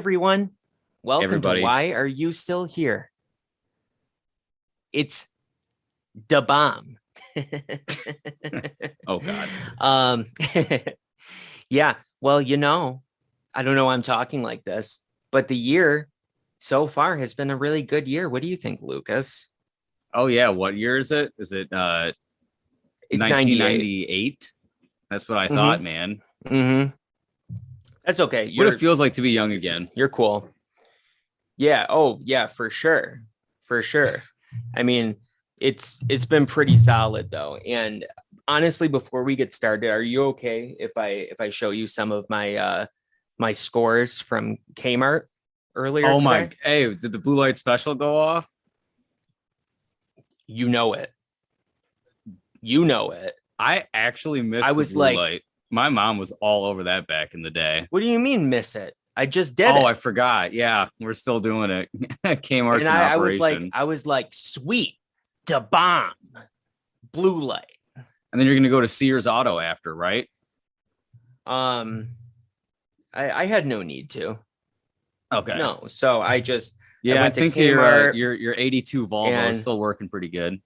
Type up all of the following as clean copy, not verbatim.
everyone. Welcome to Everybody. Why Are You Still Here? It's da bomb. Oh God. um yeah, well, I don't know why I'm talking like this, but the year so far has been a really good year. What do you think, Lucas? Oh yeah. What year is it? Is it It's 98. 1998? That's what I thought, Mm-hmm. man. Mm-hmm. That's okay. What it feels like to be young again. You're cool. Yeah. Oh, yeah, for sure. For sure. I mean, it's been pretty solid though. And honestly, before we get started, are you okay if I show you some of my scores from Kmart earlier Oh today? my. Hey, did the blue light special go off? You know it. You know it. I actually missed I the was blue like, light. My mom was all over that back in the day. what do you mean miss it? I just did Oh, it. I forgot. Yeah, we're still doing it. Kmart's And in I operation. was like, sweet, da bomb, blue light. And then you're gonna go to Sears Auto after, right? Um, I had no need to. Okay. No, so I Yeah, I went to think Kmart your 82 Volvo is and still working pretty good.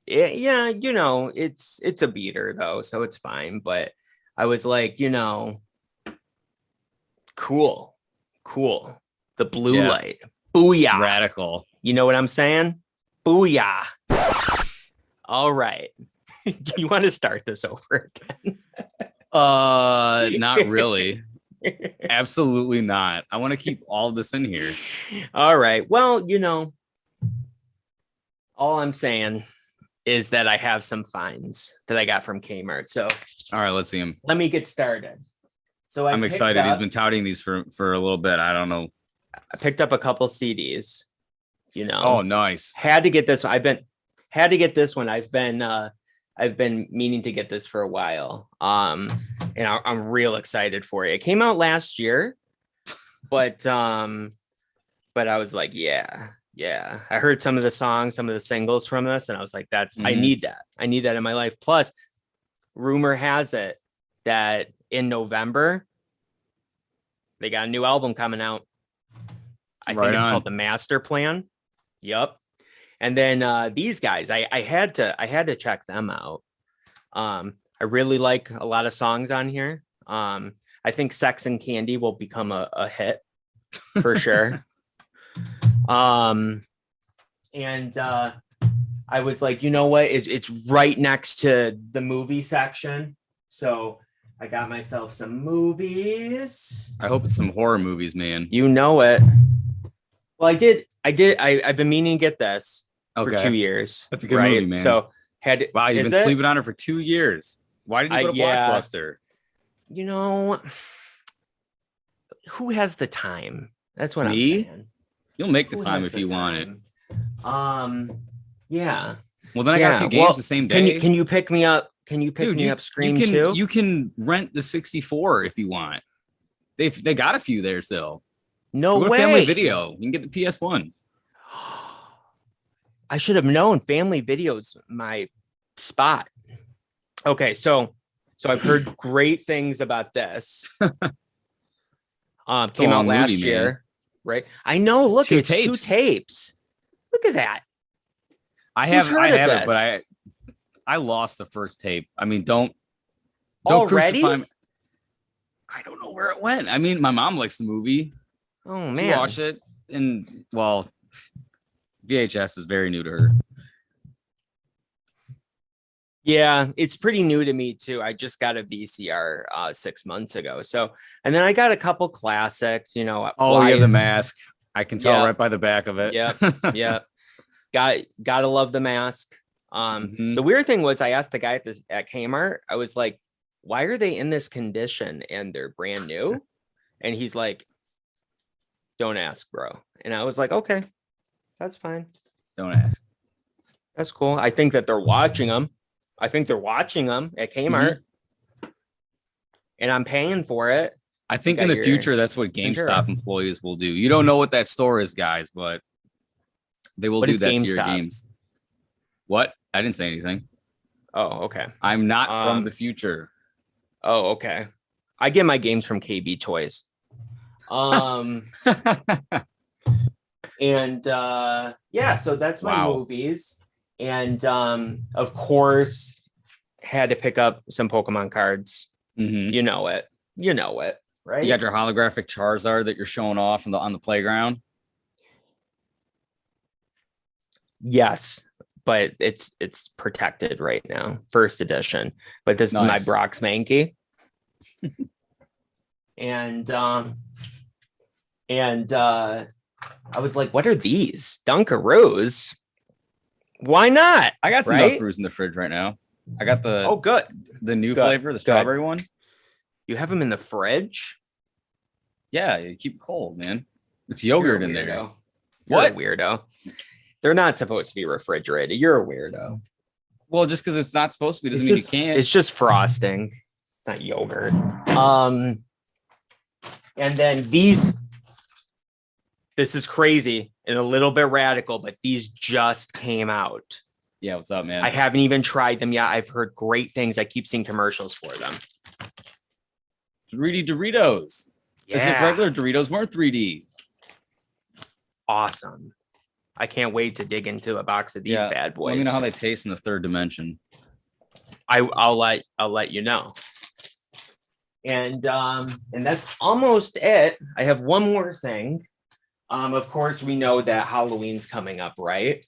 yeah, it's a beater though, so it's fine. But I was like, cool, cool. The blue Yeah, light, booyah. radical. You know what I'm saying? Booyah. All right. Do you want to start this over again? Not really. Absolutely not. I want to keep all this in here. All right. Well, all I'm saying is that I have some finds that I got from Kmart. So All right, let's see him. let me get started. So I'm excited. He's been touting these for a little bit. I don't know. I picked up a couple CDs. Oh, nice. Had to get this. Had to get this one. I've been meaning to get this for a while. And I'm real excited for it. It came out last year, but I was like, yeah. I heard some of the songs, some of the singles from this, and I was like, I need that. I need that in my life. Plus, rumor has it that in November they got a new album coming out. I think it's called The Master Plan. Yep. And then these guys, I had to check them out. I really like a lot of songs on here. I think Sex and Candy will become a hit for sure. And I was like, you know what? It's right next to the movie section. So I got myself some movies. I hope it's some horror movies, man. You know it. Well, I've been meaning to get this for 2 years. That's a good movie, man. So wow, you've been sleeping on it for 2 years. Why did you go to Blockbuster? Who has the time? That's what I'm saying. You'll make the time if you want it. Yeah. Well, then I got a few games the same day. Can you pick me up? Can you pick me up Scream 2? You can rent the 64 if you want. They got a few there still. No way. Family Video. You can get the PS1. I should have known Family Video's my spot. Okay, so I've heard great things about this. Came out last year, right? I know. Look, it's 2 tapes. Look at that. I have it, but I lost the first tape. I mean, don't crucify me. I don't know where it went. I mean, my mom likes the movie. Oh man, watch it, and well, VHS is very new to her. Yeah, it's pretty new to me too. I just got a VCR 6 months ago. So, and then I got a couple classics. Oh, yeah, The Mask. I can tell right by the back of it. Yeah. Gotta love The Mask. The weird thing was, I asked the guy at Kmart. I was like, "Why are they in this condition and they're brand new?" And he's like, "Don't ask, bro." And I was like, "Okay, that's fine. Don't ask. That's cool. I think that they're watching them. I think they're watching them at Kmart, and I'm paying for it." I think in the future, that's what GameStop employees will do. You don't know what that store is, guys, but they will do that to your games. What? I didn't say anything. Oh, okay. I'm not from the future. Oh, okay. I get my games from KB Toys. And yeah, so that's my movies. And of course, had to pick up some Pokemon cards. Mm-hmm. You know it, right? You got your holographic Charizard that you're showing off on the playground. Yes, but it's protected right now, first edition. But this is my Brock's Mankey. and I was like, what are these? Dunkaroos? Why not? I got some Dunkaroos in the fridge right now. I got the the new flavor, the strawberry one. You have them in the fridge? Yeah, you keep it cold, man. It's yogurt in there. What? You're a weirdo. They're not supposed to be refrigerated. You're a weirdo. Well, just because it's not supposed to be doesn't mean you can't. It's just frosting. It's not yogurt. And then this is crazy and a little bit radical, but these just came out. Yeah, what's up, man? I haven't even tried them yet. I've heard great things. I keep seeing commercials for them. 3D Doritos. Yeah. As if regular Doritos weren't 3D. Awesome. I can't wait to dig into a box of these bad boys. Let me know how they taste in the third dimension. I'll let you know. And that's almost it. I have one more thing. Of course, we know that Halloween's coming up, right?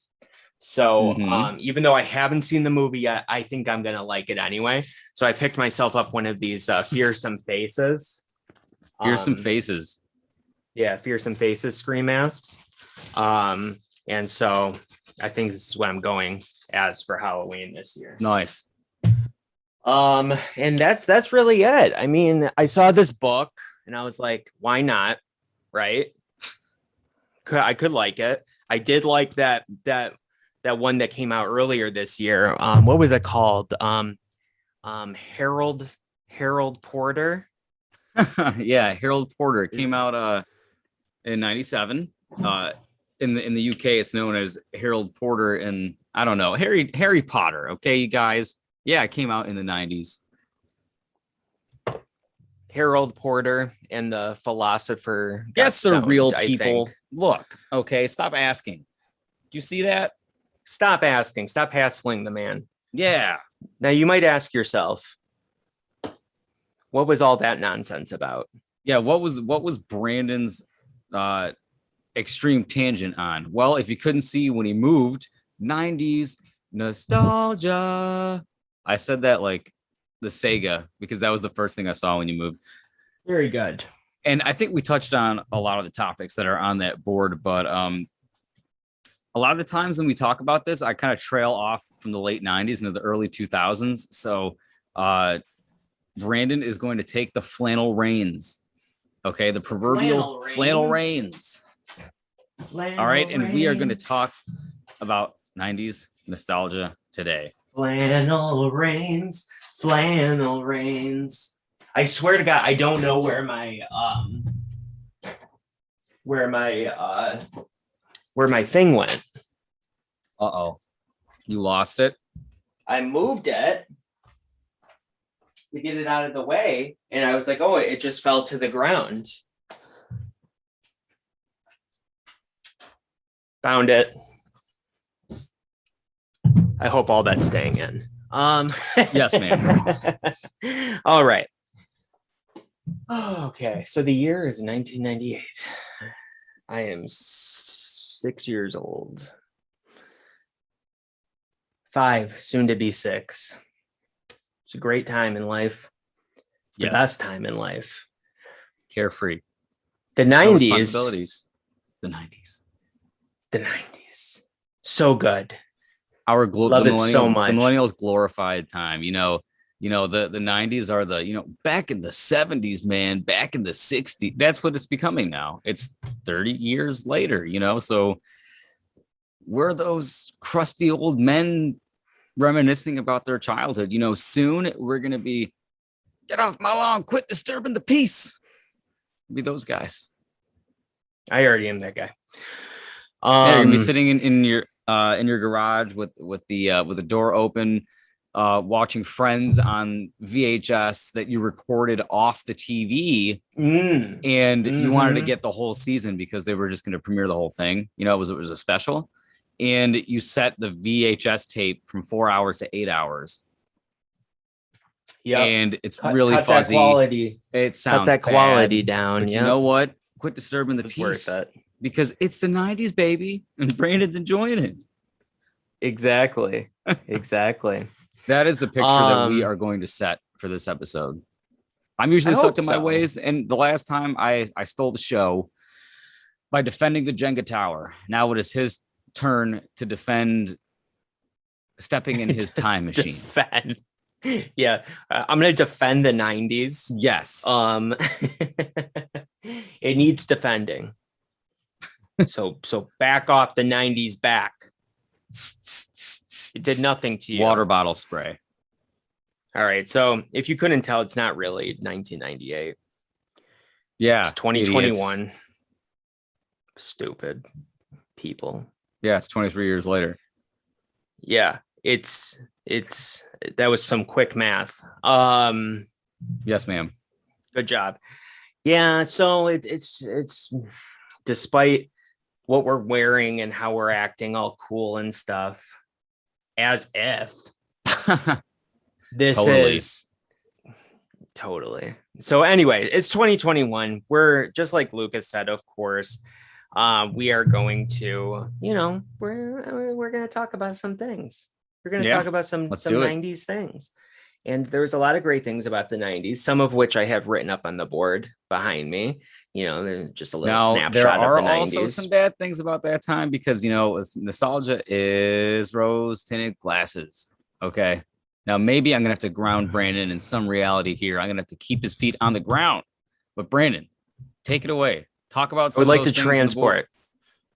So even though I haven't seen the movie yet, I think I'm gonna like it anyway. So I picked myself up one of these Fearsome Faces. Fearsome Faces. Yeah, Fearsome Faces scream masks. And so I think this is what I'm going as for Halloween this year. Nice. And that's really it. I mean, I saw this book and I was like, why not? Right? I could like it. I did like that one that came out earlier this year. What was it called? Harold Porter. Yeah, Harold Porter. It came out in 97. In the UK, it's known as Harold Porter, and I don't know, Harry Potter. Okay, you guys. Yeah, it came out in the 90s. Harold Porter and the philosopher. Guess the real people. Look, okay, stop asking. You see that? Stop asking. Stop hassling the man. Yeah. Now you might ask yourself, what was all that nonsense about? Yeah, what was Brandon's extreme tangent on? Well, if you couldn't see when he moved, 90s nostalgia. I said that like the Sega because that was the first thing I saw when you moved. Very good. And I think we touched on a lot of the topics that are on that board, but a lot of the times when we talk about this, I kind of trail off from the late 90s into the early 2000s. So Brandon is going to take the flannel reins. Okay, the proverbial flannel reins. All right, and we are going to talk about 90s nostalgia today. Flannel reins. I swear to God, I don't know where my thing went. Uh-oh. You lost it? I moved it to get it out of the way, and I was like, oh, it just fell to the ground. Found it. I hope all that's staying in. Yes, ma'am. All right. Okay, so the year is 1998. I am 6 years old. 5, soon to be 6. It's a great time in life. It's the best time in life. Carefree. The 90s. No responsibilities. The 90s. So good. Love it so much. The millennials glorified time. The 90s are the, back in the 70s, man, back in the 60s. That's what it's becoming now. It's 30 years later, so we're those crusty old men reminiscing about their childhood. Soon we're going to be, get off my lawn, quit disturbing the peace. Be those guys. I already am that guy. You're gonna be sitting in your garage with the door open, watching Friends on VHS that you recorded off the TV, and you wanted to get the whole season because they were just going to premiere the whole thing. You know, it was a special, and you set the VHS tape from 4 hours to 8 hours. Yeah, and it's really fuzzy. That quality. It sounds cut that bad, quality down. But you know what? Quit disturbing the It's peace, worth it. because it's the 90s, baby, and Brandon's enjoying it. Exactly. Exactly. That is the picture that we are going to set for this episode. I'm usually stuck in my ways, and the last time I stole the show by defending the Jenga tower. Now it is his turn to defend stepping in his time machine. Defend. Yeah, I'm gonna defend the 90s. Yes. It needs defending. So back off the 90s back. It did nothing to you. Water bottle spray. All right. So if you couldn't tell, it's not really 1998. Yeah. It's 2021. Idiots. Stupid people. Yeah, it's 23 years later. Yeah, it's that was some quick math. Yes, ma'am. Good job. Yeah, so it's despite what we're wearing and how we're acting all cool and stuff, as if this is totally. So anyway, it's 2021. We're just like Lucas said, of course. We are going to, we're going to talk about some things. We're going to talk about some 90s things. And there's a lot of great things about the 90s, some of which I have written up on the board behind me. There's just a little snapshot there are of the 90s. Also some bad things about that time because, nostalgia is rose-tinted glasses. Okay. Now, maybe I'm going to have to ground Brandon in some reality here. I'm going to have to keep his feet on the ground. But Brandon, take it away. Talk about some I would like to transport.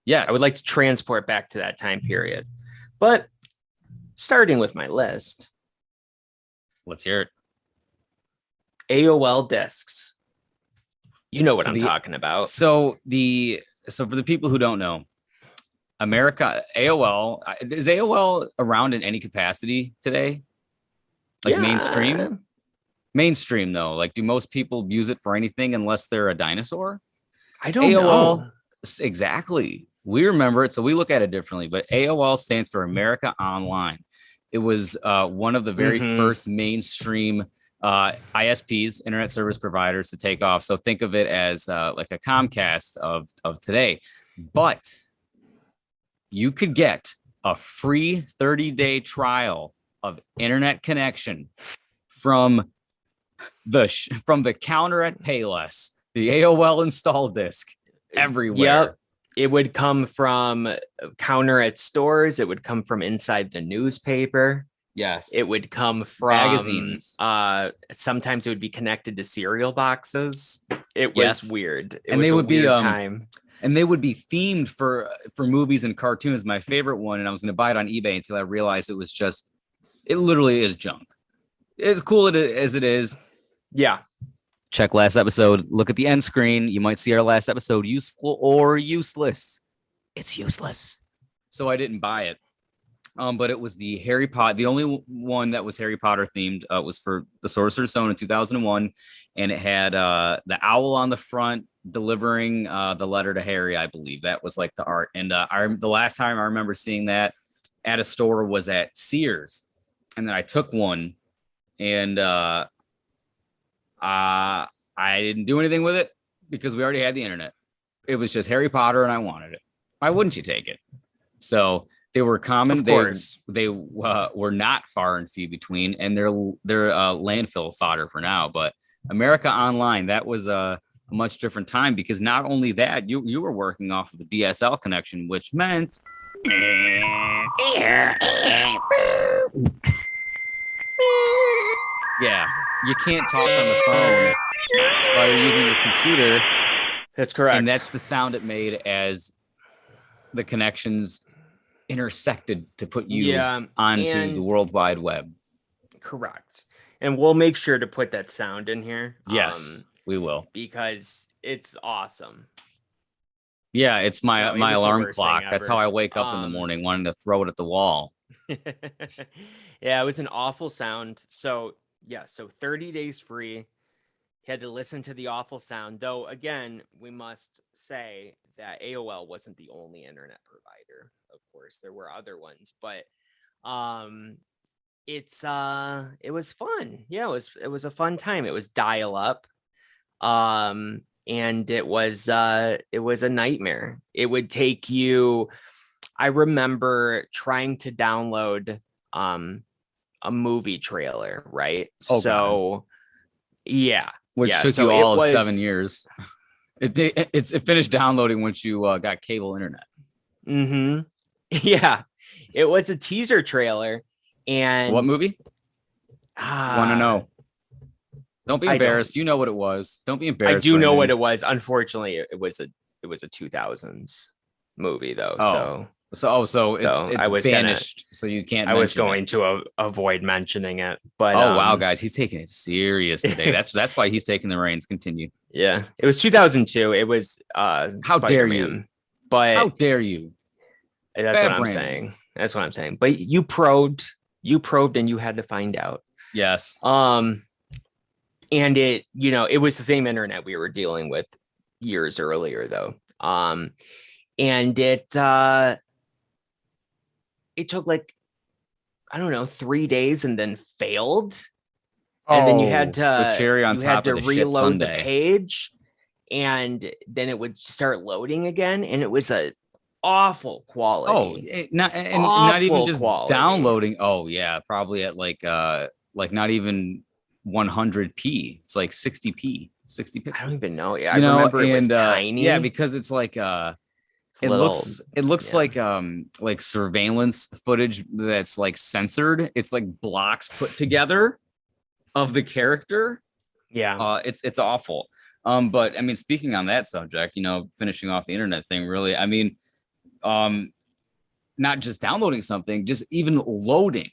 Yes. I would like to transport back to that time period. But starting with my list. Let's hear it. AOL discs. You know what I'm talking about. So for the people who don't know, AOL, is AOL around in any capacity today? Like mainstream? Mainstream though. Like, do most people use it for anything unless they're a dinosaur? I don't know. Exactly. We remember it, so we look at it differently. But AOL stands for America Online. It was one of the very first mainstream ISPs, internet service providers, to take off. So think of it as like a Comcast of today. But you could get a free 30-day trial of internet connection from the counter at Payless, the AOL install disc, everywhere. Yep. It would come from counter at stores. It would come from inside the newspaper. Yes. It would come from magazines. Sometimes it would be connected to cereal boxes. It was weird. And they would be time. And they would be themed for movies and cartoons. My favorite one, and I was going to buy it on eBay until I realized it literally is junk. As cool as it is. Yeah. Check last episode. Look at the end screen. You might see our last episode, useful or useless. It's useless. So I didn't buy it. But it was the Harry Potter. The only one that was Harry Potter themed was for the Sorcerer's Stone in 2001. And it had the owl on the front delivering the letter to Harry, I believe. That was like the art. And the last time I remember seeing that at a store was at Sears. And then I took one and I didn't do anything with it because we already had the internet. It was just Harry Potter and I wanted it. Why wouldn't you take it? So they were common. Of course. They were not far and few between, and they're landfill fodder for now. But America Online, that was a much different time because not only that, you were working off of the DSL connection, which meant yeah, you can't talk on the phone while you're using your computer. That's correct. And that's the sound it made as the connections intersected to put you onto the World Wide Web. Correct. And we'll make sure to put that sound in here. Yes, we will. Because it's awesome. Yeah, it's my alarm clock. That's how I wake up in the morning, wanting to throw it at the wall. Yeah, it was an awful sound. So yeah, so 30 days free. Had to listen to the awful sound. Though again, we must say that AOL wasn't the only internet provider. Of course, there were other ones, but um it was fun. Yeah, it was a fun time. It was dial up. And it was a nightmare. It would take you, I remember trying to download a movie trailer, right? Oh God. So yeah. Which Yeah. took So you it all of was 7 years. It finished downloading once you got cable internet. mm-hmm. Yeah. It was a teaser trailer. What And movie? Want to know? Don't be I don't. embarrassed. You know what it was. Don't be I embarrassed. do know what Brandon. it was. Unfortunately, it was a 2000s movie though. Oh, so So it's I was banished, so you can't. I was mention going it. to avoid mentioning it, but Oh wow, guys, he's taking it serious today. That's why he's taking the reins. Continue. yeah, it was 2002. It was How dare you? Spider-Man, but How dare you? that's Bad what I'm Brandon. saying. That's what I'm saying. But you probed, and you had to find out. Yes. And it was the same internet we were dealing with years earlier, though. And it took like, I don't know, 3 days and then failed. And then you had to the cherry on top of the shit reload the sundae. page, and then it would start loading again, and it was a awful quality. Not even Awful just quality. downloading. Oh yeah, probably at like not even 100p. It's like 60p, 60 pixels. I don't even know. Yeah, I remember it was tiny. Yeah, because it's like it looks yeah. like surveillance footage that's like censored. It's like blocks put together of the character. Yeah. It's awful. But I mean, speaking on that subject, finishing off the internet thing, really, I mean, not just downloading something, just even loading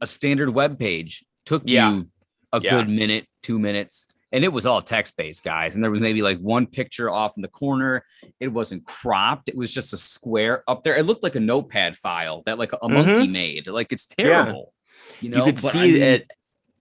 a standard web page took you a good minute, 2 minutes. And it was all text-based, guys. And there was maybe like one picture off in the corner. It wasn't cropped. It was just a square up there. It looked like a notepad file that like a monkey made. Like, it's terrible. You could see it,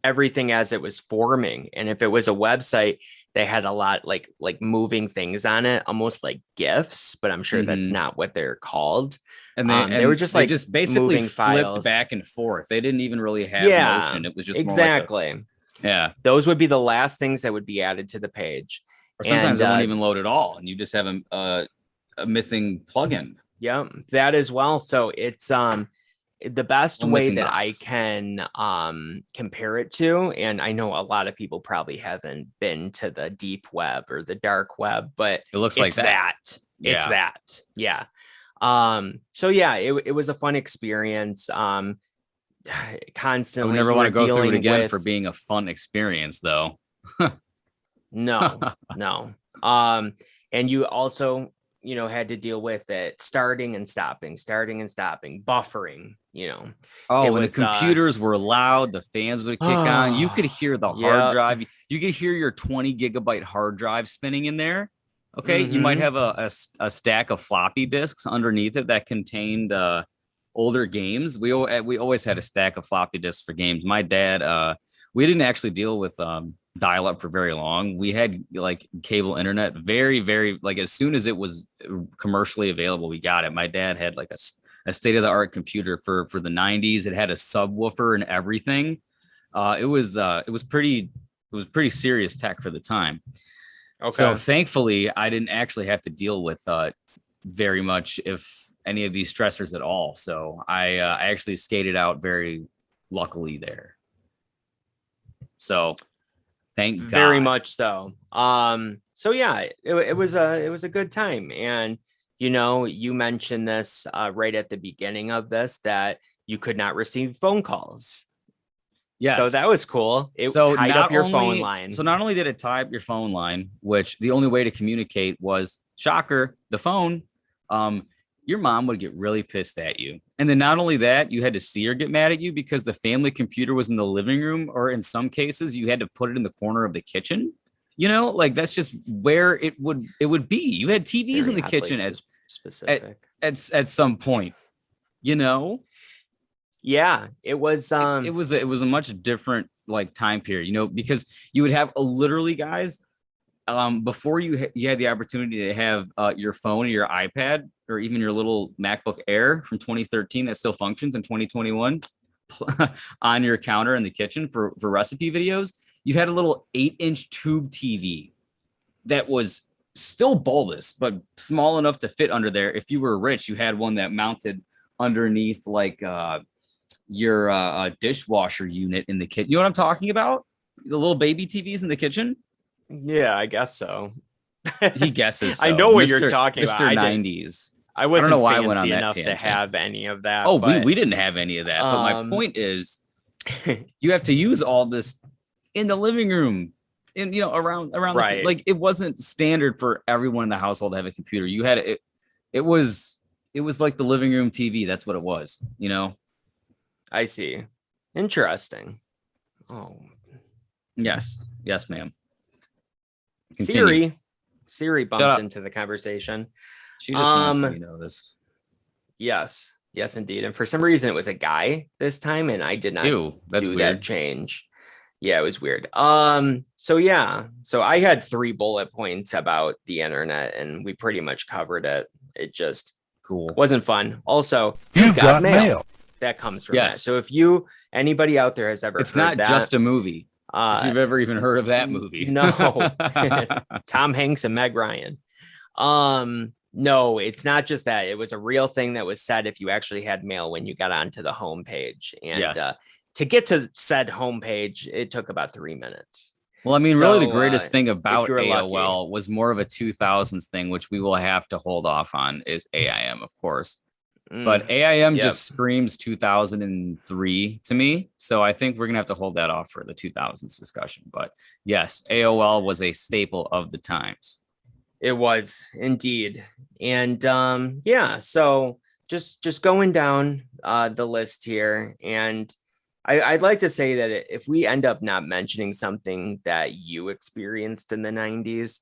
everything as it was forming. And if it was a website, they had a lot like moving things on it, almost like GIFs, but I'm sure that's not what they're called. And they were just like just basically moving flipped files back and forth. They didn't even really have motion. It was just exactly. More like yeah. Those would be the last things that would be added to the page. Or sometimes it won't even load at all, and you just have a missing plugin. Yeah, that as well. So it's the best way that I can compare it to, and I know a lot of people probably haven't been to the deep web or the dark web, but it looks like that. It's that. Yeah. So yeah, it was a fun experience. Constantly, I would never want to go through it again for being a fun experience, though. No. And you also, had to deal with it starting and stopping, buffering, Oh, when the computers were loud, the fans would kick on. You could hear the hard drive. You could hear your 20 gigabyte hard drive spinning in there. Okay. You might have a stack of floppy disks underneath it that contained older games. We always had a stack of floppy disks for games. My dad, we didn't actually deal with dial-up for very long. We had like cable internet very, very, like, as soon as it was commercially available, we got it. My dad had like a state-of-the-art computer for the 90s. It had a subwoofer and everything. It was pretty serious tech for the time. Okay. So thankfully, I didn't actually have to deal with very much, if any of these stressors at all. So I actually skated out very luckily there. So thank God. Very much so. So yeah, it was a good time. And you mentioned this right at the beginning of this, that you could not receive phone calls. Yes. So that was cool. It tied up your phone line. So not only did it tie up your phone line, which the only way to communicate was, shocker, the phone, your mom would get really pissed at you. And then not only that, you had to see her get mad at you because the family computer was in the living room, or in some cases you had to put it in the corner of the kitchen. Like, that's just where it would be. You had TVs very in the kitchen at some point, Yeah, it was It was a much different like time period, you know, because you would have literally guys before you had the opportunity to have your phone or your iPad or even your little MacBook Air from 2013 that still functions in 2021 on your counter in the kitchen for recipe videos. You had a little 8-inch tube TV that was still bulbous but small enough to fit under there. If you were rich, you had one that mounted underneath like your dishwasher unit in the kitchen. You know what I'm talking about? The little baby TVs in the kitchen. yeah, I guess so. He guesses. I So. know what Mr. you're talking about. Mr. 90s. I wasn't don't know why I went on fancy that enough to tangent. have any of that. Oh, but, we didn't have any of that. But my point is, you have to use all this in the living room, in you know around right. like it wasn't standard for everyone in the household to have a computer. You had it. It was like the living room TV. That's what it was. You know. I see. Interesting. Oh. Yes, ma'am. Continue. Siri bumped into the conversation. She just wants to be noticed. Yes, indeed. And for some reason, it was a guy this time, and I did not do weird. that change. Yeah, it was weird. So I had 3 bullet points about the internet, and we pretty much covered it. It just wasn't fun. Also, you got mail. That comes from that. So if anybody out there has ever, it's not just a movie. If you've ever even heard of that movie. No. Tom Hanks and Meg Ryan. No, it's not just that. It was a real thing that was said if you actually had mail when you got onto the homepage. And to get to said homepage, it took about 3 minutes. Well, I mean, really the greatest thing about AOL was more of a 2000s thing, which we will have to hold off on, is AIM, of course. But AIM just screams 2003 to me. So I think we're going to have to hold that off for the 2000s discussion. But yes, AOL was a staple of the times. It was indeed. And so just going down the list here. And I'd like to say that if we end up not mentioning something that you experienced in the 90s,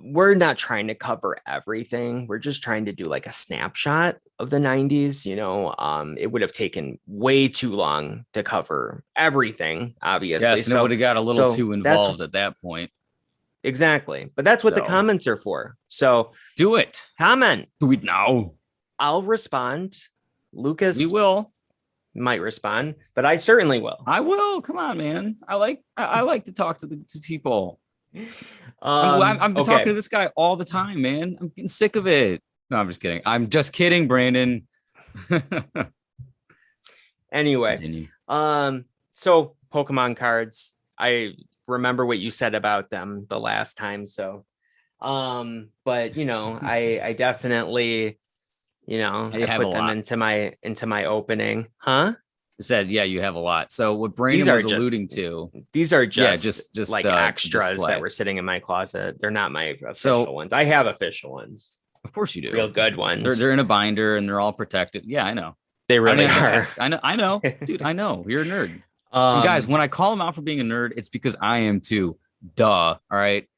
we're not trying to cover everything. We're just trying to do like a snapshot of the 90s. You know, it would have taken way too long to cover everything, obviously. Yes, so it would have got a little too involved at that point. Exactly. But that's what the comments are for. So do it. Comment. Do it now. I'll respond. Lucas. We will. Might respond, but I certainly will. I will. Come on, man. I like to talk to people. I'm talking to this guy all the time, man. I'm getting sick of it. No, I'm just kidding. I'm just kidding, Brandon. Anyway, continue. So Pokemon cards. I remember what you said about them the last time. So, but you know, I definitely, you know, I put them into my opening, huh? Said, yeah, you have a lot. So what Brandon was alluding to, these are just like extras that were sitting in my closet. They're not my official ones. I have official ones. Of course you do. Real good ones. They're in a binder and they're all protected. Yeah, I know. They really are. I know, dude. I know you're a nerd. And guys, when I call him out for being a nerd, it's because I am too. Duh. All right.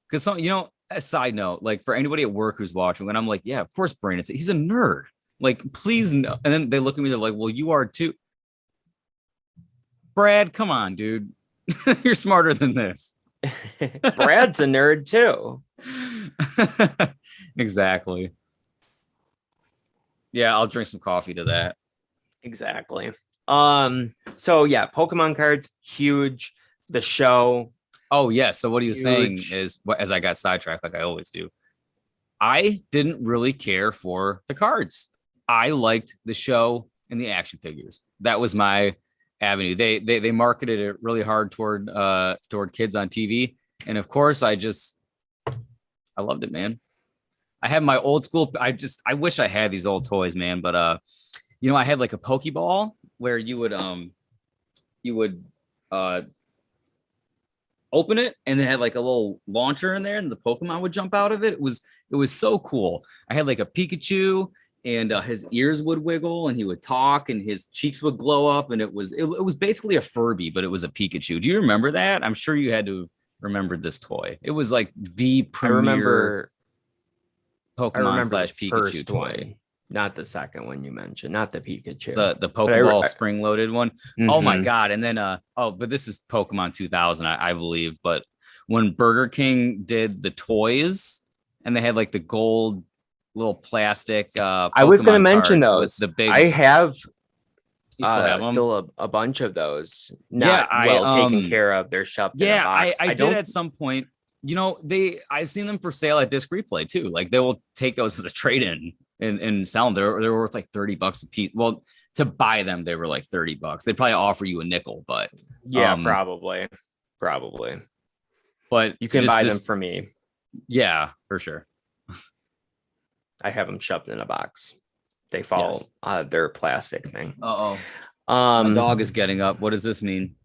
Because you know, a side note, like for anybody at work who's watching, when I'm like, yeah, of course, Brandon, he's a nerd. Like, please no. And then they look at me, they're like, well, you are too. Brad, come on, dude. You're smarter than this. Brad's a nerd too. Exactly. Yeah, I'll drink some coffee to that. Exactly. So yeah, Pokemon cards, huge. The show. Oh yeah. So what he was saying is, as I got sidetracked, like I always do, I didn't really care for the cards. I liked the show and the action figures. That was my avenue. They marketed it really hard toward kids on TV, and of course I loved it, man. I have my old school. I wish I had these old toys, man. But you know, I had like a Pokeball where you would open it and it had like a little launcher in there, and the Pokemon would jump out of it. It was so cool. I had like a Pikachu. And his ears would wiggle, and he would talk, and his cheeks would glow up, and it was basically a Furby, but it was a Pikachu. Do you remember that? I'm sure you had to have remembered this toy. It was like the premier Pokemon / Pikachu toy. Not the second one you mentioned, not the Pikachu. The Pokeball spring loaded one. Mm-hmm. Oh my God. And then but this is Pokemon 2000, I believe. But when Burger King did the toys and they had like the gold little plastic Pokemon I was going to mention those. The big, I have you still have them? still a bunch of those. Not taken care of. They're shoved in a box. I did at some point. I've seen them for sale at Disc Replay too. Like they will take those as a trade-in and sell them. They're worth like $30 a piece. Well, to buy them, they were like $30. They'd probably offer you a nickel, but probably. But you can buy them for me. Yeah, for sure. I have them shoved in a box. They fall their plastic thing. My dog is getting up. What does this mean?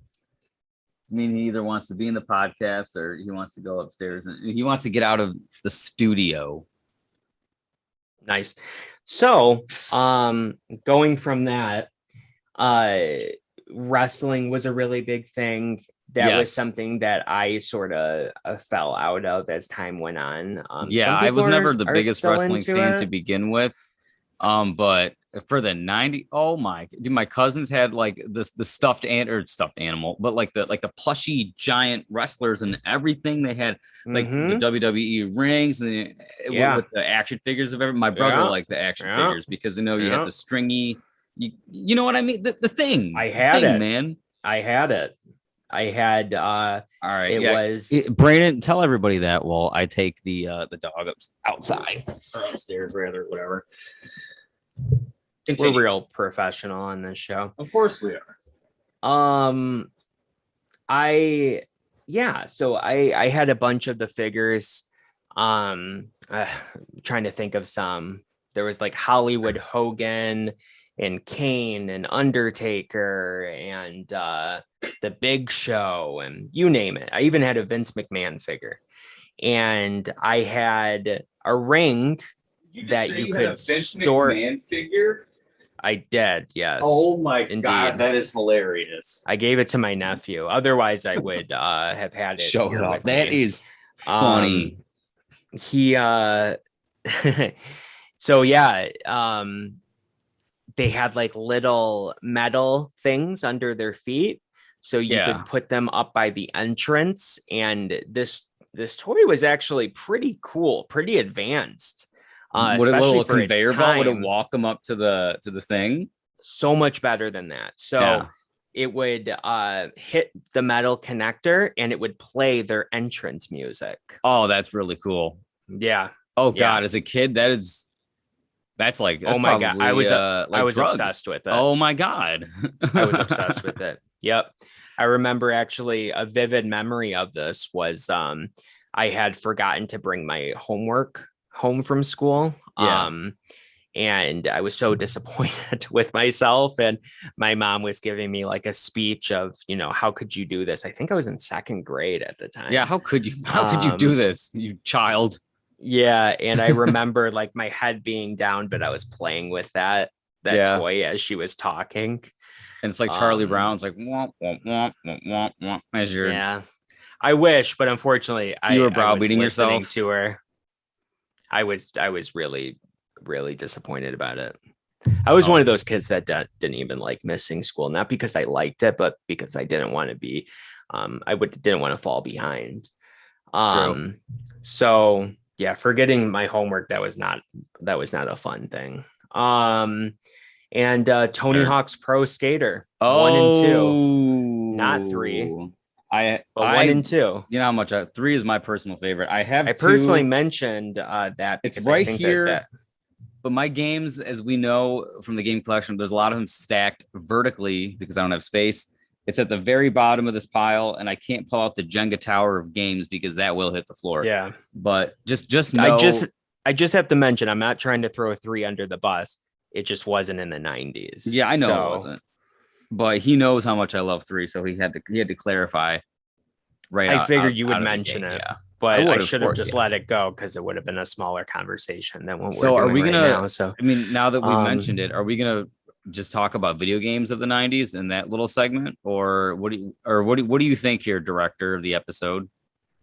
Does it mean he either wants to be in the podcast or he wants to go upstairs and he wants to get out of the studio? Nice. So, going from that, wrestling was a really big thing. That was something that I sort of fell out of as time went on. I was never the biggest wrestling fan to begin with. But for the 90s, oh my, dude, my cousins had like the stuffed animal, but like the plushy giant wrestlers and everything. They had like the WWE rings and with the action figures of everything. My brother liked the action figures because you had the stringy, you know what I mean? The thing. I had it, man. I had it. I had all right. It was Brandon. Tell everybody that while I take the dog outside or upstairs, rather, whatever. Continue. We're real professional on this show. Of course we are. So I had a bunch of the figures. Trying to think of some. There was like Hollywood Hogan and Kane and Undertaker and the Big Show and you name it. I even had a Vince McMahon figure, and I had a ring that you could store. McMahon figure. I did, yes. Oh my God, that is hilarious. I gave it to my nephew. Otherwise, I would have had it. Show it off. That is funny. They had like little metal things under their feet, so you could put them up by the entrance. And this toy was actually pretty cool, pretty advanced. Would a little conveyor belt would it walk them up to the thing? So much better than that. So it would hit the metal connector and it would play their entrance music. Oh, that's really cool. Yeah. Oh God, as a kid, that's like oh my God. I was drugs. obsessed with it. Oh my God. I was obsessed with it. Yep. I remember actually a vivid memory of this was I had forgotten to bring my homework home from school. And I was so disappointed with myself. And my mom was giving me like a speech of, how could you do this? I think I was in second grade at the time. Yeah. How could you do this, you child? Yeah. And I remember like my head being down, but I was playing with that toy as she was talking. And it's like Charlie Brown's like, womp, womp, womp, womp, womp, womp, as you're... Yeah. I wish, but unfortunately, you were browbeating yourself to her. I was really, really disappointed about it. I was one of those kids that didn't even like missing school, not because I liked it, but because I didn't want to be, didn't want to fall behind. So yeah, forgetting my homework, that was not a fun thing. And Tony Hawk's Pro Skater 1 and 2, not 3. But 1 and 2. You know how much 3 is my personal favorite. I personally mentioned that it's right here. But my games, as we know from the game collection, there's a lot of them stacked vertically because I don't have space. It's at the very bottom of this pile, and I can't pull out the Jenga tower of games because that will hit the floor. Yeah. But just know, I just have to mention, I'm not trying to throw a 3 under the bus. It just wasn't in the 90s. Yeah, I know it wasn't. But he knows how much I love 3, so he had to clarify. Right. I figured you would mention it. Yeah. But I should have just let it go because it would have been a smaller conversation than what we're doing. So are we gonna? Now, so I mean, now that we mentioned it, are we gonna just talk about video games of the 90s in that little segment, or what do you think here, director of the episode?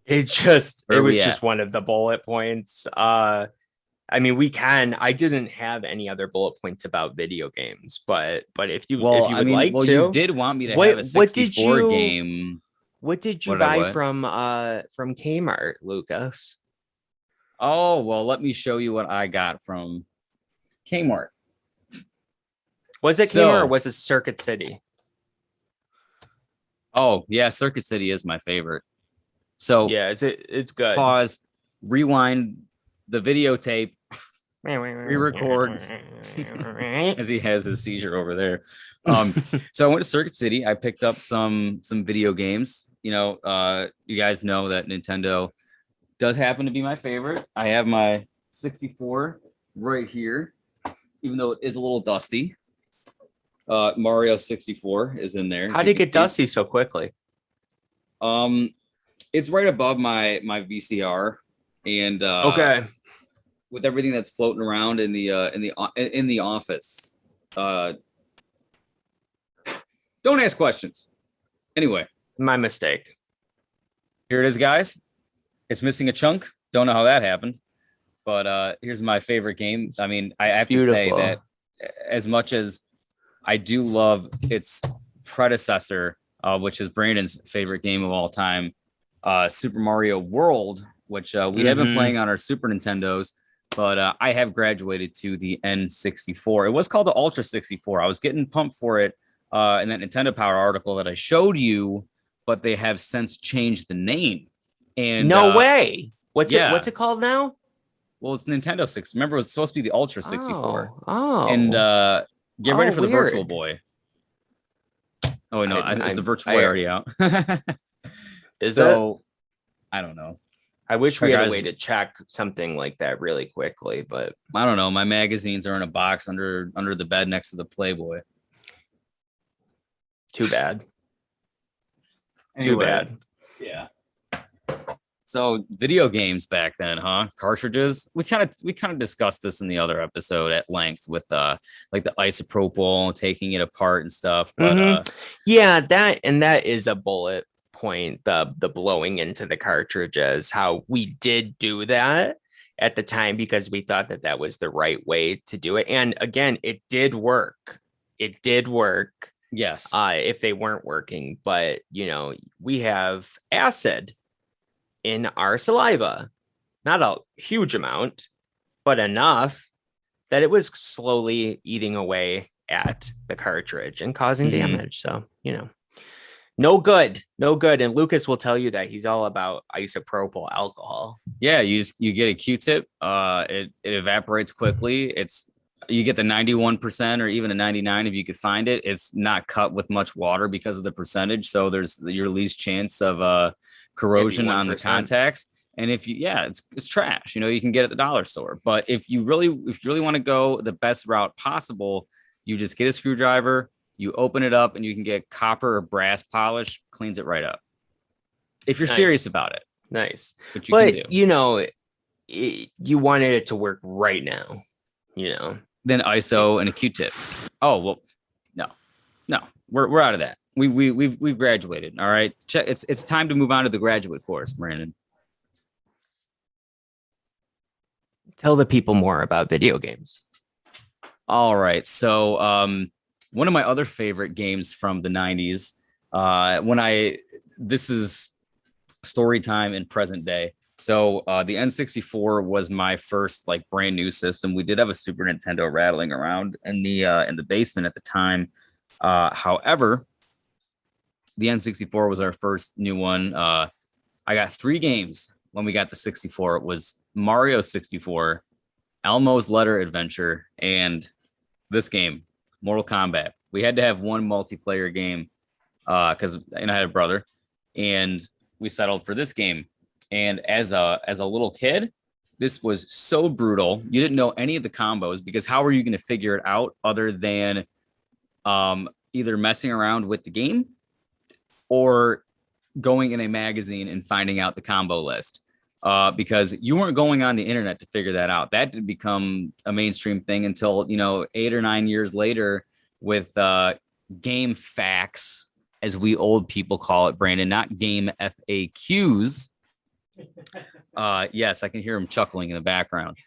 It was just one of the bullet points. I mean, we can. I didn't have any other bullet points about video games, but if Well, you I would mean, like well, you to, did want me to have a did 64 you game. what did you What did I buy what? from Kmart, Lucas? Oh, well, let me show you what I got from Kmart. Was it Kmart or So, was it Circuit City? oh yeah, Circuit City is my favorite. So Yeah, it's good. pause, rewind the videotape, re-record as he has his seizure over there. So I went to Circuit City. I picked up some video games. You guys know that Nintendo does happen to be my favorite. I have my 64 right here, even though it is a little dusty. Mario 64 is in there. How did it get dusty so quickly? It's right above my VCR, and Okay. with everything that's floating around in the office. Don't ask questions. Anyway, My mistake. here it is, guys. It's missing a chunk. Don't know how that happened, but here's my favorite game. I mean, I have to say that as much as I do love its predecessor, which is Brandon's favorite game of all time, Super Mario World, which we have been playing on our Super Nintendos, but I have graduated to the N64. It was called the Ultra 64. I was getting pumped for it in that Nintendo Power article that I showed you, but they have since changed the name. And no way. What's yeah. it called now? Well, it's Nintendo 6. Remember, it was supposed to be the Ultra 64. Oh. And get ready for the weird. Virtual Boy. Oh, no, it's the Virtual Boy already out. Is it? I don't know. I wish we had a way to check something like that really quickly, but I don't know. My magazines are in a box under the bed next to the Playboy. Too bad. Anyway, Too bad. Yeah. So video games back then, huh? Cartridges. We kind of discussed this in the other episode at length with like the isopropyl, taking it apart and stuff. But yeah, that is a bullet point, the blowing into the cartridges, how we did do that at the time because we thought that was the right way to do it. And again, it did work. It did work. Yes. If they weren't working, but we have acid in our saliva, not a huge amount, but enough that it was slowly eating away at the cartridge and causing damage. So, no good. And Lucas will tell you that he's all about isopropyl alcohol. Yeah, you get a Q-tip. It evaporates quickly. You get the 91% or even a 99 if you could find it. It's not cut with much water because of the percentage, so there's your least chance of corrosion on the contacts. And it's trash. You can get it at the dollar store. But if you really want to go the best route possible, you just get a screwdriver, you open it up, and you can get copper or brass polish, cleans it right up. If you're serious about it. Nice. But you can do. You wanted it to work right now. Then ISO and a Q-tip. Oh well, no, we're out of that. We've graduated. All right, it's time to move on to the graduate course, Brandon. Tell the people more about video games. All right, so one of my other favorite games from the 90s. This is story time in present day. So the N64 was my first like brand new system. We did have a Super Nintendo rattling around in the basement at the time. However, the N64 was our first new one. I got 3 games when we got the 64. It was Mario 64, Elmo's Letter Adventure, and this game, Mortal Kombat. We had to have one multiplayer game because I had a brother, and we settled for this game. And as a little kid, this was so brutal. You didn't know any of the combos because how were you going to figure it out other than either messing around with the game or going in a magazine and finding out the combo list? Because you weren't going on the internet to figure that out. That did become a mainstream thing until 8 or 9 years later with game facts, as we old people call it, Brandon, not game FAQs. Yes, I can hear him chuckling in the background.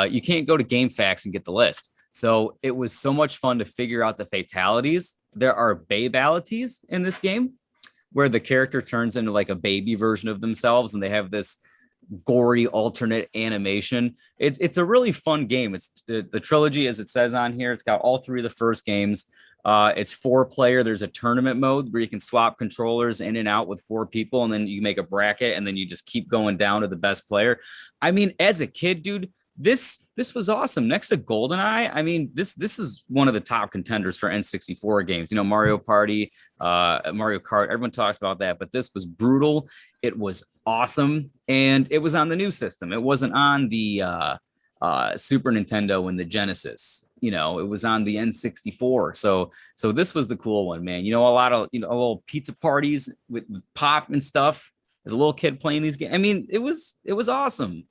you can't go to GameFAQs and get the list. So it was so much fun to figure out the fatalities. There are babalities in this game where the character turns into like a baby version of themselves and they have this gory alternate animation. It's a really fun game. It's the trilogy, as it says on here. It's got all three of the first games. It's 4-player. There's a tournament mode where you can swap controllers in and out with 4 people, and then you make a bracket, and then you just keep going down to the best player. I mean, as a kid, dude, this was awesome. Next to GoldenEye, I mean, this is one of the top contenders for N64 games. You know, Mario Party, Mario Kart, everyone talks about that, but this was brutal. It was awesome, and it was on the new system. It wasn't on the Super Nintendo and the Genesis. You know, it was on the N64. So this was the cool one, man. You know, a lot of, you know, little pizza parties with pop and stuff. As a little kid playing these games, I mean, it was awesome.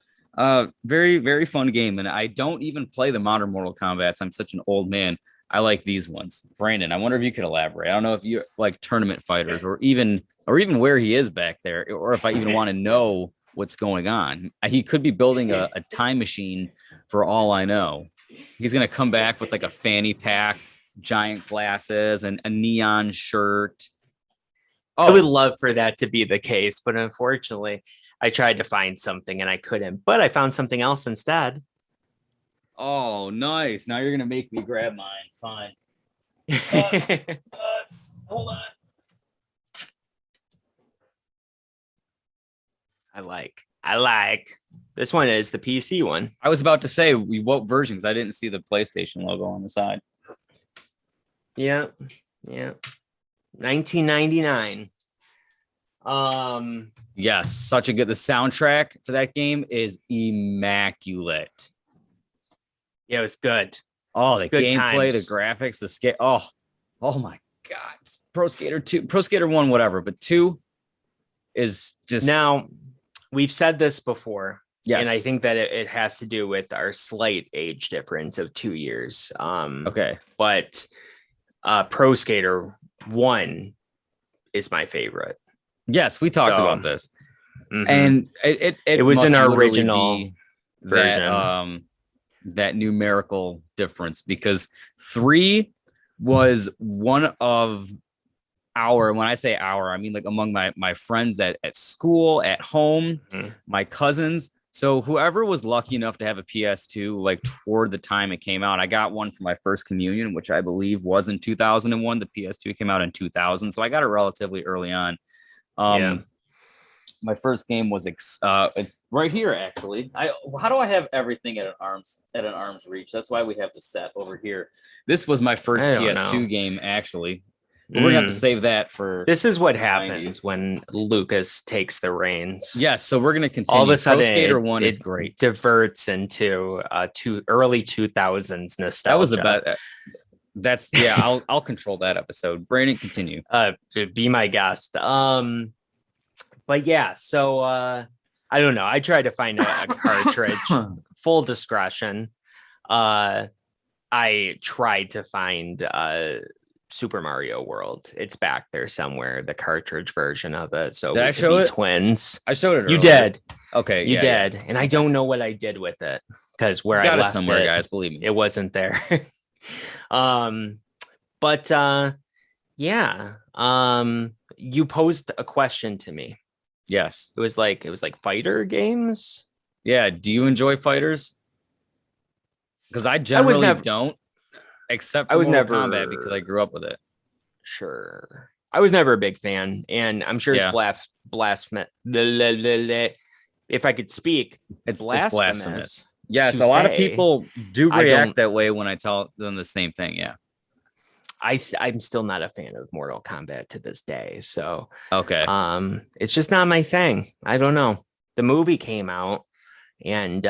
Very, very fun game. And I don't even play the modern Mortal Kombats. I'm such an old man. I like these ones. Brandon, I wonder if you could elaborate. I don't know if you like tournament fighters or even where he is back there, or if I even want to know what's going on. He could be building a time machine for all I know. He's going to come back with like a fanny pack, giant glasses, and a neon shirt. I would love for that to be the case, but unfortunately, I tried to find something and I couldn't, but I found something else instead. Oh, nice. Now you're going to make me grab mine. Fine. Hold on. I like. This one is the PC one. I was about to say, what version? Because I didn't see the PlayStation logo on the side. Yeah. 1999. Yes, such a good. The soundtrack for that game is immaculate. Yeah, it was good. Oh, the Good gameplay, times. the graphics, the skate. Oh my God. Pro Skater 2, Pro Skater 1, whatever, but 2 is just. Now, we've said this before. Yes. And I think that it has to do with our slight age difference of 2 years. Okay. But Pro Skater 1 is my favorite. Yes, we talked about this. Mm-hmm. And it was must in our literally original be version. That numerical difference, because 3 was one of our, when I say our, I mean like among my friends at school, at home, my cousins. So whoever was lucky enough to have a PS2, like toward the time it came out, I got one for my first communion, which I believe was in 2001. The PS2 came out in 2000. So I got it relatively early on. My first game was it's right here, actually. How do I have everything at an arm's reach? That's why we have the set over here. This was my first PS2 game, actually. We're gonna have to save that for. This is what happens when Lucas takes the reins. Yes, so we're gonna continue. All of a sudden, Pro Skater 1 is great. Diverts into early 2000s nostalgia. That was the best. That's I'll control that episode. Brandon, continue. Be my guest. But yeah, so I don't know. I tried to find a cartridge. Full discretion. I tried to find Super Mario World. It's back there somewhere, the cartridge version of it. So did I show it? Twins. I showed it. You earlier. did. Okay, you did, and I don't know what I did with it because where I left it somewhere, it, guys. Believe me, it wasn't there. But yeah. You posed a question to me. Yes, it was like fighter games. Yeah. Do you enjoy fighters? Because I generally don't. Except for Mortal Kombat, because I grew up with it. Sure. I was never a big fan, and I'm sure it's blasphemous. If I could speak, it's blasphemous. Yes, a lot of people do react that way when I tell them the same thing. Yeah. I'm still not a fan of Mortal Kombat to this day. So okay. It's just not my thing. I don't know. The movie came out, and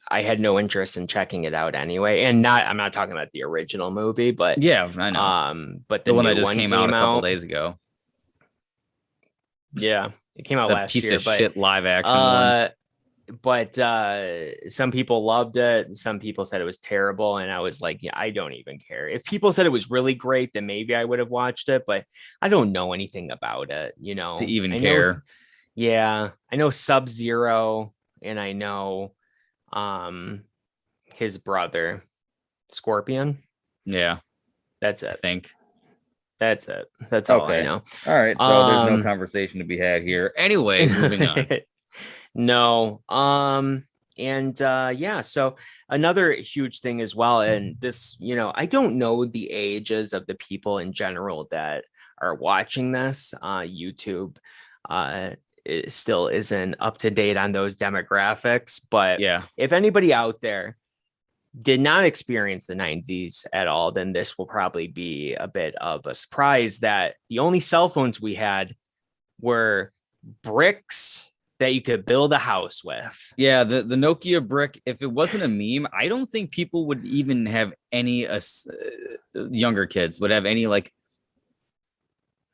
I had no interest in checking it out anyway. And I'm not talking about the original movie, but yeah, I know. But the one that just came out a couple days ago. Yeah, it came out last year. Piece of shit live action one. But some people loved it. Some people said it was terrible, and I was like, yeah, I don't even care. If people said it was really great, then maybe I would have watched it. But I don't know anything about it, to even care. I know Sub-Zero, and I know his brother, Scorpion. Yeah, That's I it. think. That's it. That's all I Okay. know. All right. So there's no conversation to be had here. Anyway, moving on. No. And yeah, so another huge thing as well, and this, I don't know the ages of the people in general that are watching this. YouTube it still isn't up to date on those demographics, but Yeah. if anybody out there did not experience the 90s at all, then this will probably be a bit of a surprise that the only cell phones we had were bricks that you could build a house with. Yeah, the Nokia brick, if it wasn't a meme, I don't think people would even have any younger kids would have any like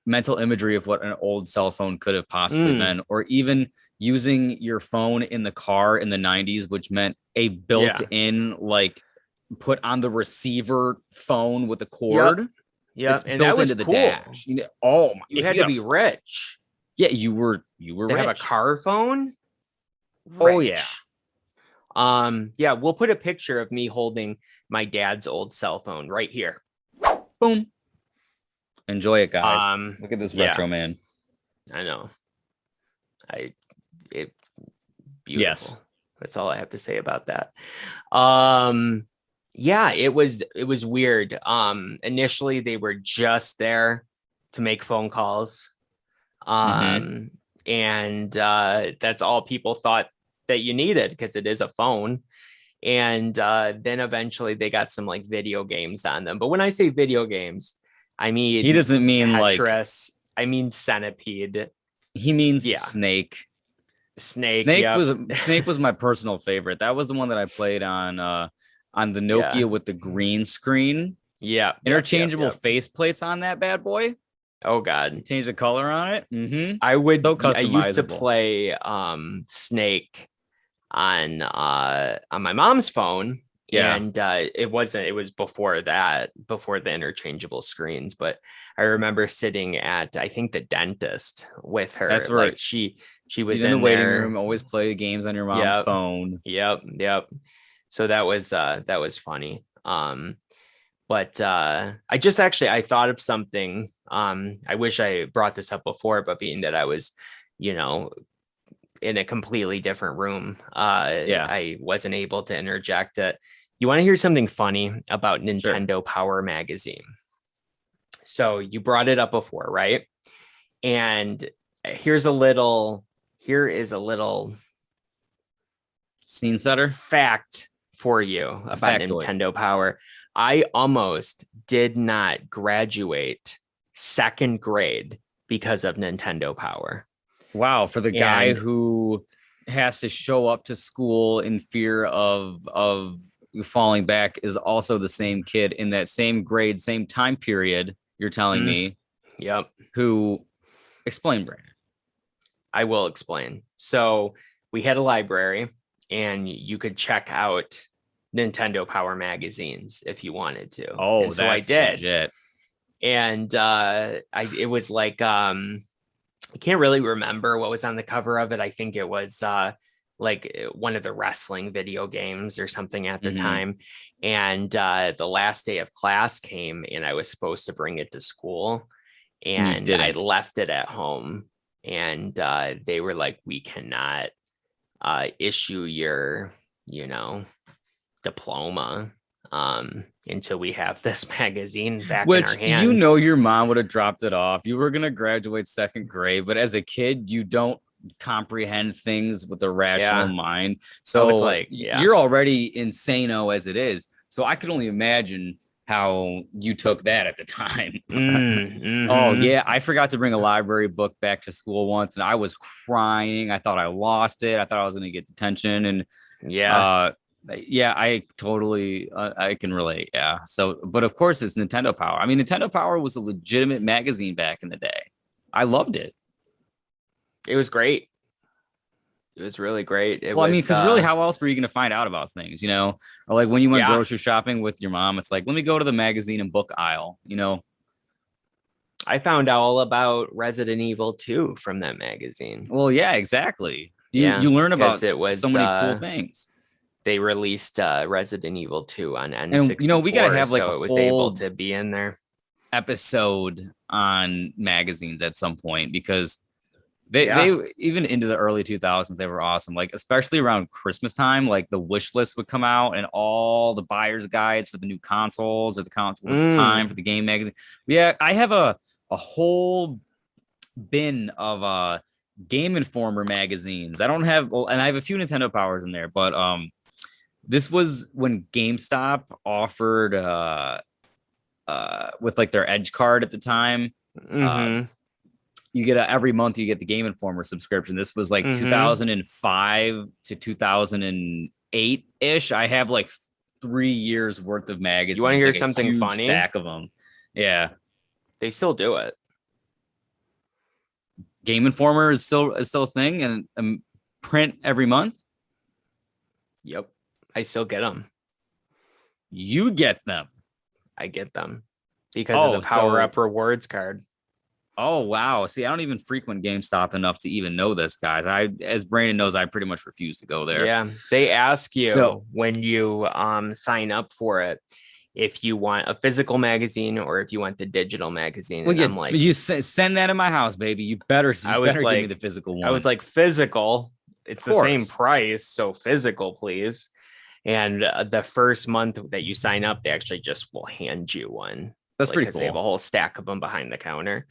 mental imagery of what an old cell phone could have possibly been, or even using your phone in the car in the 90s, which meant a built-in like put on the receiver phone with a cord. Yeah, it's and built that was into the cool. dash. Oh, you had to be rich. Yeah, you were to rich. Have a car phone. Rich. Oh yeah. Yeah, we'll put a picture of me holding my dad's old cell phone right here. Boom. Enjoy it, guys. Look at this retro man. I know. Beautiful. Yes. That's all I have to say about that. Yeah, it was weird. Initially they were just there to make phone calls. And that's all people thought that you needed because it is a phone. And then eventually they got some like video games on them. But when I say video games, I mean, he doesn't mean Tetris. I mean Centipede. He means Snake. Snake was my personal favorite. That was the one that I played on the Nokia with the green screen. Yeah. Interchangeable faceplates on that bad boy. Oh God. Change the color on it. Mm-hmm. I used to play Snake on my mom's phone. Yeah. And it was before the interchangeable screens. But I remember sitting at, I think, the dentist with her. That's right. Like she was in the waiting room, always play games on your mom's phone. Yep. So that was funny. But I thought of something. I wish I brought this up before, but being that I was, in a completely different room, I wasn't able to interject it. You want to hear something funny about Nintendo Power Magazine? So you brought it up before, right? And here is a little scene setter fact for you about Nintendo Power. I almost did not graduate second grade because of Nintendo Power. Wow. For the guy who has to show up to school in fear of falling back is also the same kid in that same grade, same time period. You're telling me. Yep. Who explain, Brandon? I will explain. So we had a library and you could check out Nintendo Power magazines if you wanted to. Oh, so I did. Legit. And it was like I can't really remember what was on the cover of it. I think it was like one of the wrestling video games or something at the time. And the last day of class came and I was supposed to bring it to school and I left it at home. And they were like, we cannot issue your, diploma until we have this magazine back in our hands. Your mom would have dropped it off. You were going to graduate second grade, but as a kid, you don't comprehend things with a rational mind. So like, you're already insano as it is. So I could only imagine how you took that at the time. Oh yeah. I forgot to bring a library book back to school once and I was crying. I thought I lost it. I thought I was going to get detention and I totally, I can relate. Yeah. So, but of course it's Nintendo Power. I mean, Nintendo Power was a legitimate magazine back in the day. I loved it. It was great. It was really great. Because really, how else were you going to find out about things, or like when you went grocery shopping with your mom, it's like, let me go to the magazine and book aisle, I found out all about Resident Evil 2 from that magazine. Well, yeah, exactly. You learn about so many cool things. they released Resident Evil 2 on And N64, we gotta have like so a it was able whole to be in there. episode on magazines at some point, because they even into the early 2000s, they were awesome. Like especially around Christmas time, like the wish list would come out and all the buyer's guides for the new consoles or the consoles at the time for the game magazine. Yeah, I have a whole bin of Game Informer magazines. I don't have, and I have a few Nintendo Powers in there, but this was when GameStop offered with like their Edge card at the time. You get every month you get the Game Informer subscription. This was like 2005 to 2008 ish. I have like 3 years worth of magazines. You want to hear like something funny? Stack of them. Yeah, they still do it. Game Informer is still a thing, and print every month. Yep, I still get them. You get them. I get them because of the Power Up Rewards card. Oh, wow. See, I don't even frequent GameStop enough to even know this, guys. As Brandon knows, I pretty much refuse to go there. Yeah, they ask you when you sign up for it if you want a physical magazine or if you want the digital magazine. Well, and I'm like, you send that in my house, baby. You better give me the physical one. I was like, physical. It's the same price, so physical, please. And the first month that you sign up, they actually just will hand you one. That's pretty cool. They have a whole stack of them behind the counter.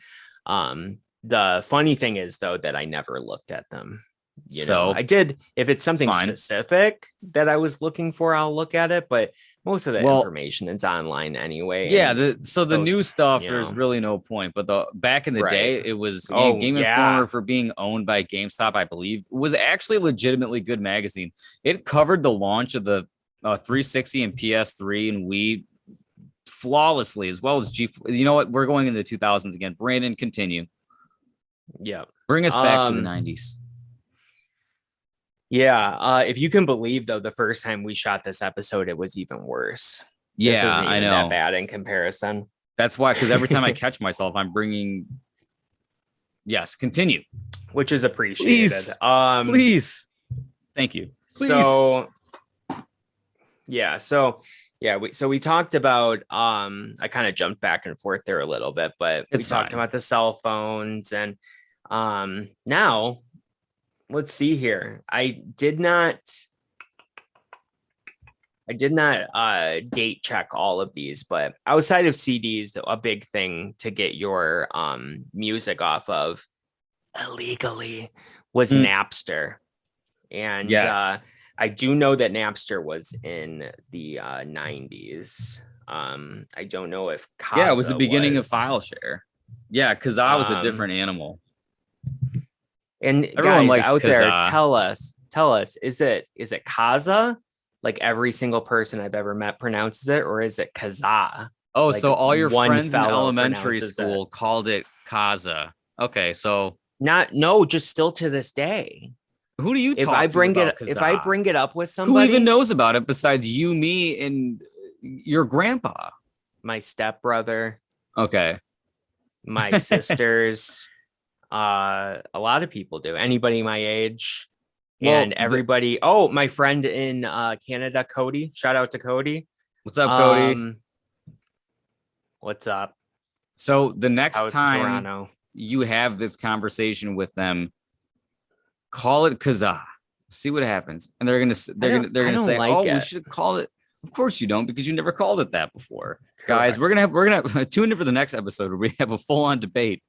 The funny thing is, though, that I never looked at them. You know, I did. If it's something specific that I was looking for, I'll look at it. But most of the information is online anyway. Yeah. The new stuff, there's really no point. But back in the day, it was Game Informer, for being owned by GameStop, I believe, was actually a legitimately good magazine. It covered the launch of the 360 and PS3 and Wii flawlessly, as well as You know what? We're going into the 2000s again. Brandon, continue. Yeah. Bring us back to the 90s. Yeah. If you can believe, though, the first time we shot this episode, it was even worse. Yeah, this isn't I know. That bad in comparison. That's why, because every time I catch myself, I'm bringing. Yes, continue. Which is appreciated. Please. Thank you. Please. So we talked about I kind of jumped back and forth there a little bit, but we talked about the cell phones, and now let's see here. I did not date check all of these, but outside of CDs, a big thing to get your music off of illegally was Napster. And I do know that Napster was in the 90s. I don't know if Kazaa it was the beginning of file share. Yeah, Kazaa was a different animal. And everyone guys out there, tell us, is it Kazaa? Like every single person I've ever met pronounces it, or is it Kazaa? Oh, like so all your friends in elementary school called it Kazaa. Okay, so just still to this day. Who do you talk if I bring it up with somebody, who even knows about it besides you, me, and your grandpa? My stepbrother. Okay. My sisters. A lot of people do. Anybody my age. And everybody. My friend in Canada, Cody. Shout out to Cody. What's up, Cody? What's up? So the next time you have this conversation with them, call it Kazaa. See what happens, and they're gonna say, we should call it. Of course you don't, because you never called it that before. Correct. Guys, we're gonna tune in for the next episode where we have a full-on debate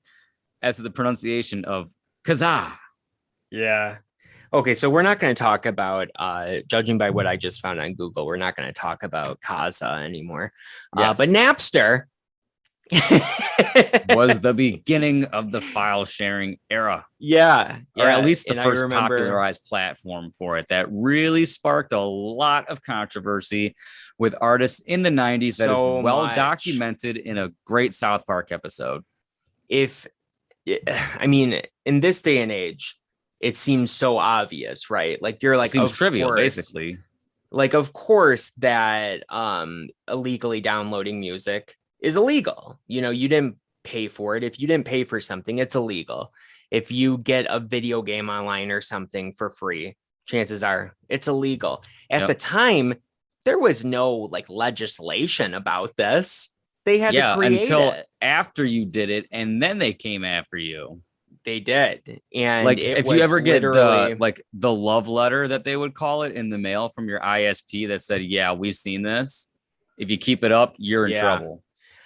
as to the pronunciation of Kazaa. Yeah. Okay, so we're not going to talk about, judging by what I just found on Google, we're not going to talk about Kazaa anymore. But Napster was the beginning of the file sharing era. Yeah. Or at least the first popularized platform for it that really sparked a lot of controversy with artists in the 90s that is well documented in a great South Park episode. In this day and age, it seems so obvious, right? Like you're like, it seems trivial, basically. Like, of course, that illegally downloading music is illegal. You know, you didn't pay for it. If you didn't pay for something, it's illegal. If you get a video game online or something for free, chances are it's illegal. At Yep. the time, there was no like legislation about this. They had to Yeah, create until it. after you did it, and then they came after you. They did. And Like it if you was ever get literally, the love letter that they would call it in the mail from your ISP that said, "Yeah, we've seen this. If you keep it up, you're in yeah, trouble."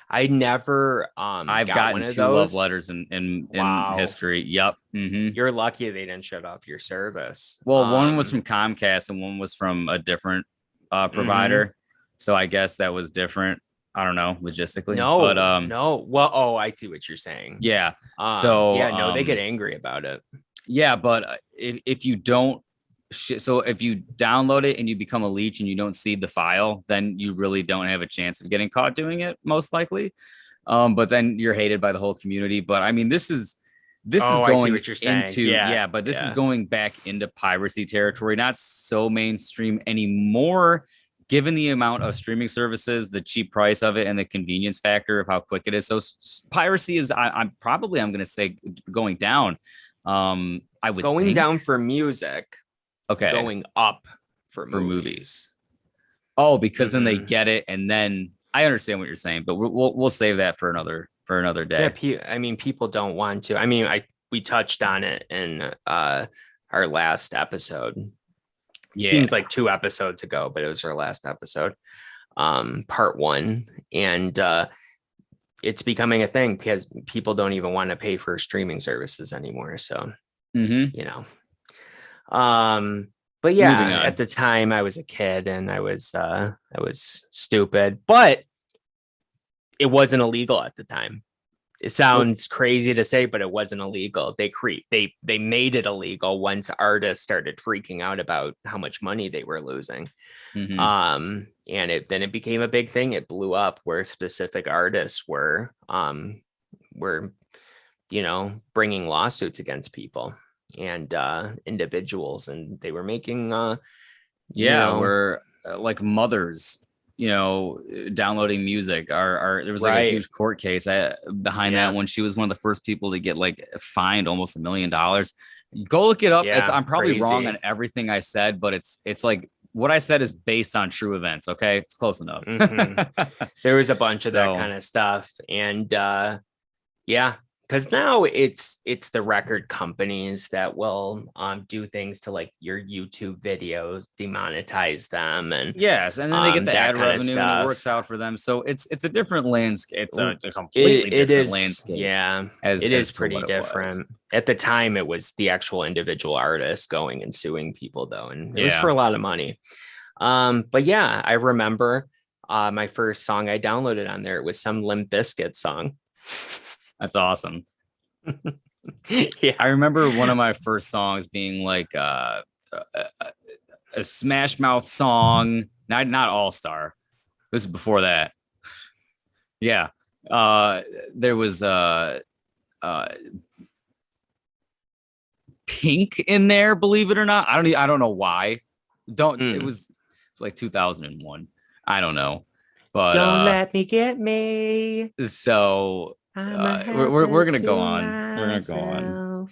I never I've got one gotten of 2 love those. letters in Wow. history. Yep. You're lucky they didn't shut off your service. Well, one was from Comcast and one was from a different Mhm. provider. So I guess that was different. I don't know logistically, but No. Well, oh, I see what you're saying. yeah. So Yeah, no, they get angry about it. yeah, but if you don't, so if you download it and you become a leech and you don't see the file, then you really don't have a chance of getting caught doing it, most likely. But then you're hated by the whole community. But I mean, this is Oh, I see going what you're saying. into Yeah. yeah, but this is Yeah. going back into piracy territory, not so mainstream anymore, given the amount of streaming services, the cheap price of it, and the convenience factor of how quick it is. So piracy is, I'm going to say, going down. I would Going think. down for music, Okay, going up for for movies. movies. Oh, because then they Mhm. get it, and then I understand what you're saying, but we'll save that for another day. Yeah, I mean, people don't want to. I mean, we touched on it in our last episode. Yeah. Seems like 2 episodes ago, but it was our last episode, part 1, and it's becoming a thing because people don't even want to pay for streaming services anymore. So, you know, but Moving yeah, on. at the time I was a kid and I was stupid, but it wasn't illegal at the time. It sounds crazy to say, but it wasn't illegal. They made it illegal once artists started freaking out about how much money they were losing. And then it became a big thing. It blew up where specific artists were bringing lawsuits against people and individuals, and they were making we're like mothers, downloading music. There was like a huge court case behind that one. She was one of the first people to get like fined almost $1 million. Go look it up. I'm probably wrong on everything I said, but it's like what I said is based on true events. Okay, it's close enough. There was a bunch of that kind of stuff, and because now it's the record companies that will do things to like your YouTube videos, demonetize them, and yes, and then they get the ad revenue and it works out for them. So it's a different landscape. It's a completely different landscape. Yeah, it is pretty different. At the time, it was the actual individual artists going and suing people, though, and it was for a lot of money. But yeah, I remember my first song I downloaded on there. It was some Limp Bizkit song. That's awesome. Yeah, I remember one of my first songs being like a Smash Mouth song, not All Star. This is before that. Yeah, there was Pink in there. Believe it or not, I don't know why. It was like 2001. I don't know, but don't let me get me. So we're gonna go on. We're gonna go on.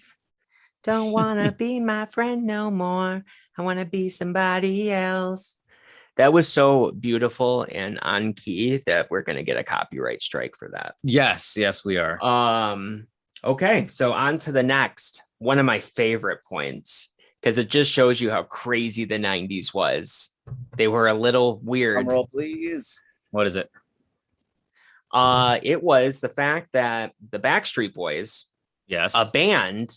Don't wanna be my friend no more. I want to be somebody else. That was so beautiful and on key that we're gonna get a copyright strike for that. Yes, we are. Okay, so on to the next. One of my favorite points, because it just shows you how crazy the 90s was. They were a little weird. Drum roll, please. What is it? It was the fact that the Backstreet Boys, a band,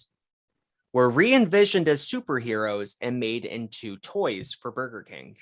were re-envisioned as superheroes and made into toys for Burger King.